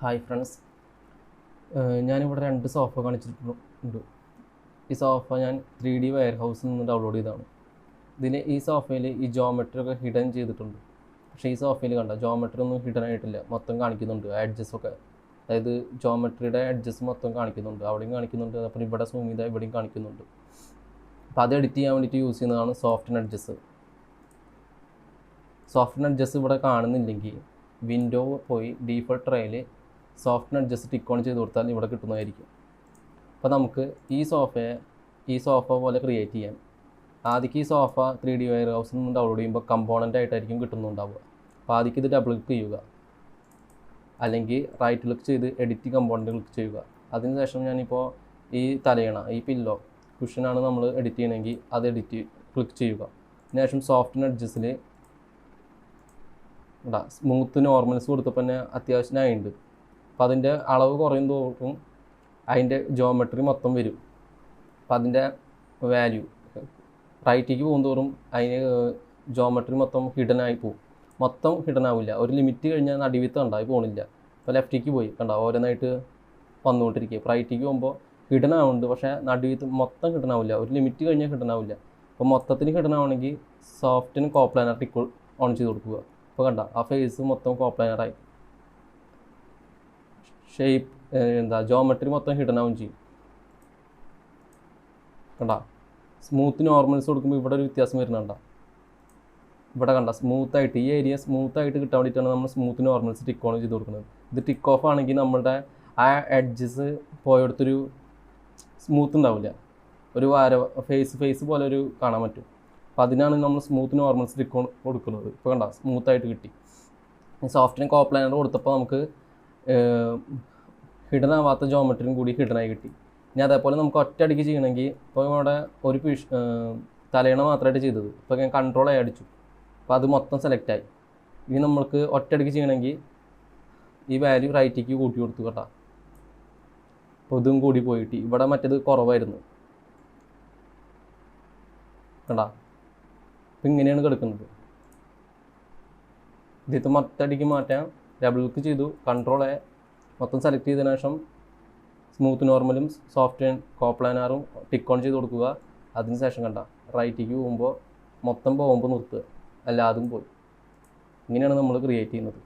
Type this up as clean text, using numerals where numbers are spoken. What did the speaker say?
Hi friends, ഞാനിവിടെ 2 sofa കാണിച്ചിട്ടുണ്ട്. ഈ സോഫ ഞാൻ 3D വെയർ ഹൗസിൽ നിന്ന് ഡൗൺലോഡ് ചെയ്തതാണ്. ഈ സോഫയിൽ ഈ ജോമെട്രി ഒക്കെ ഹിഡൻ ചെയ്തിട്ടുണ്ട്. പക്ഷേ ഈ സോഫയിൽ കണ്ട ജോമെട്രി ഒന്നും ഹിഡൻ ആയിട്ടില്ല, മൊത്തം കാണിക്കുന്നുണ്ട്. എഡ്ജസൊക്കെ, അതായത് ജോമെട്രിയുടെ എഡ്ജസ് മൊത്തം കാണിക്കുന്നുണ്ട്, അവിടെയും കാണിക്കുന്നുണ്ട്. അപ്പോൾ ഇവിടെ സൂം ചെയ്താൽ ഇവിടെയും കാണിക്കുന്നുണ്ട്. അപ്പോൾ അത് എഡിറ്റ് ചെയ്യാൻ വേണ്ടിയിട്ട് യൂസ് ചെയ്യുന്നതാണ് സോഫ്റ്റ് എഡ്ജസ്. സോഫ്റ്റ് എഡ്ജസ് ഇവിടെ കാണുന്നില്ലെങ്കിൽ വിൻഡോ പോയി default trial soft edges tick on ചെയ്ത് കൊടുത്താൽ ഇവിടെ കിട്ടുന്നതായിരിക്കും. അപ്പോൾ നമുക്ക് ഈ സോഫ പോലെ ക്രിയേറ്റ് ചെയ്യാം. ആദ്യം ഈ സോഫ 3D വെയർ ഹൗസിൽ നിന്ന് ഡൗൺലോഡ് ചെയ്യുമ്പോൾ കമ്പോണൻ്റ് ആയിട്ടായിരിക്കും കിട്ടുന്നുണ്ടാവുക. അപ്പോൾ ആദ്യം ഇത് ഡബിൾ ക്ലിക്ക് ചെയ്യുക, അല്ലെങ്കിൽ റൈറ്റ് ക്ലിക്ക് ചെയ്ത് എഡിറ്റ് കമ്പോണൻ്റ് ക്ലിക്ക് ചെയ്യുക. അതിനുശേഷം ഞാനിപ്പോൾ ഈ തലയണ, ഈ പില്ലോ കുഷനാണ് നമ്മൾ എഡിറ്റ് ചെയ്യണമെങ്കിൽ അത് ക്ലിക്ക് ചെയ്യുക. അതിനുശേഷം സോഫ്റ്റ് എഡ്ജസിൽ സ്മൂത്ത് നോർമൽസ് കൊടുത്തപ്പോൾ തന്നെ അത്യാവശ്യം ആയിട്ടുണ്ട്. അപ്പോൾ അതിൻ്റെ അളവ് കുറയും തോറും അതിൻ്റെ ജോമെട്രി മൊത്തം വരും. അപ്പോൾ അതിൻ്റെ വാല്യൂ റൈറ്റിലേക്ക് പോകും തോറും അതിന് ജോമെട്രി മൊത്തം ഹിഡൻ ആയി പോകും. മൊത്തം ഹിഡൻ ആവില്ല, ഒരു ലിമിറ്റ് കഴിഞ്ഞാൽ നടുവിത്ത് ഉണ്ടായി പോകുന്നില്ല. ഇപ്പോൾ ലെഫ്റ്റിലേക്ക് പോയി കണ്ട ഓരോന്നായിട്ട് വന്നുകൊണ്ടിരിക്കുക. ഇപ്പോൾ റൈറ്റിലേക്ക് പോകുമ്പോൾ ഹിഡൻ ആവുന്നുണ്ട്, പക്ഷേ നടുവിത്ത് മൊത്തം ഹിഡൻ ആവില്ല, ഒരു ലിമിറ്റ് കഴിഞ്ഞാൽ ഹിഡൻ ആവില്ല. അപ്പോൾ മൊത്തത്തിന് ഹിഡൻ ആവണമെങ്കിൽ സോഫ്റ്റിന് കോപ്ലാനർ ടിക്ക് ഓൺ ചെയ്ത് കൊടുക്കുക. ഇപ്പോൾ കണ്ട ആ ഫേസ് മൊത്തം കോപ്ലാനറായി, ഷേപ്പ് ജോമെട്രി മൊത്തം ഹിഡൻ ആവും ചെയ്യും. കണ്ട സ്മൂത്ത് നോർമൽസ് കൊടുക്കുമ്പോൾ ഇവിടെ ഒരു വ്യത്യാസം വരുന്നുണ്ട. ഇവിടെ കണ്ട സ്മൂത്തായിട്ട് ഈ ഏരിയ സ്മൂത്തായിട്ട് കിട്ടാൻ വേണ്ടിയിട്ടാണ് നമ്മൾ സ്മൂത്ത് നോർമൽസ് ടിക്ക് ഓൺ ചെയ്ത് കൊടുക്കുന്നത്. ഇത് ടിക്ക് ഓഫ് ആണെങ്കിൽ നമ്മളുടെ ആ എഡ്ജസ് പോയടുത്തൊരു സ്മൂത്ത് ഉണ്ടാവില്ല, ഒരു ഫേസ് പോലെ ഒരു കാണാൻ പറ്റും. അപ്പോൾ അതിനാണ് നമ്മൾ സ്മൂത്ത് നോർമൽസ് ടിക്ക് ഓൺ കൊടുക്കുന്നത്. ഇപ്പോൾ കണ്ട സ്മൂത്തായിട്ട് കിട്ടി. സോഫ്റ്റിന് കോപ്ലാനർ കൊടുത്തപ്പോൾ നമുക്ക് ഹിഡൻ ആവാത്ത ജോമെട്രിയും കൂടി ഹിഡനായി കിട്ടി. ഇനി അതേപോലെ നമുക്ക് ഒറ്റയടിക്ക് ചെയ്യണമെങ്കിൽ ഇപ്പോൾ ഇവിടെ ഒരു തലയണ മാത്രമായിട്ട് ചെയ്തത്, ഇപ്പോൾ ഞാൻ കൺട്രോൾ ആയി അടിച്ചു, അപ്പോൾ അത് മൊത്തം സെലക്റ്റായി. ഇനി നമ്മൾക്ക് ഒറ്റയടിക്ക് ചെയ്യണമെങ്കിൽ ഈ വാല്യൂ റൈറ്റിലേക്ക് കൂട്ടി കൊടുത്തു കേട്ടോ. അപ്പോൾ ഇതും കൂടി പോയിട്ട് ഇവിടെ മറ്റേത് കുറവായിരുന്നു കണ്ടാ. അപ്പോൾ ഇങ്ങനെയാണ് കിടക്കുന്നത്. ഇതിൽ മൊത്തടിക്ക് മാറ്റാം. ഡബിൾ ക്ലിക്ക് ചെയ്തു, കൺട്രോൾ എ മൊത്തം സെലക്ട് ചെയ്തതിനു ശേഷം സ്മൂത്ത് നോർമലും സോഫ്റ്റ് കോപ്ലാനറും ടിക്ക് ഓൺ ചെയ്ത് കൊടുക്കുക. അതിന് ശേഷം കണ്ട റൈറ്റിലേക്ക് പോകുമ്പോൾ മൊത്തം പോകുമ്പോൾ നിർത്തുക, എല്ലാതും പോയി. ഇങ്ങനെയാണ് നമ്മൾ ക്രിയേറ്റ് ചെയ്യുന്നത്.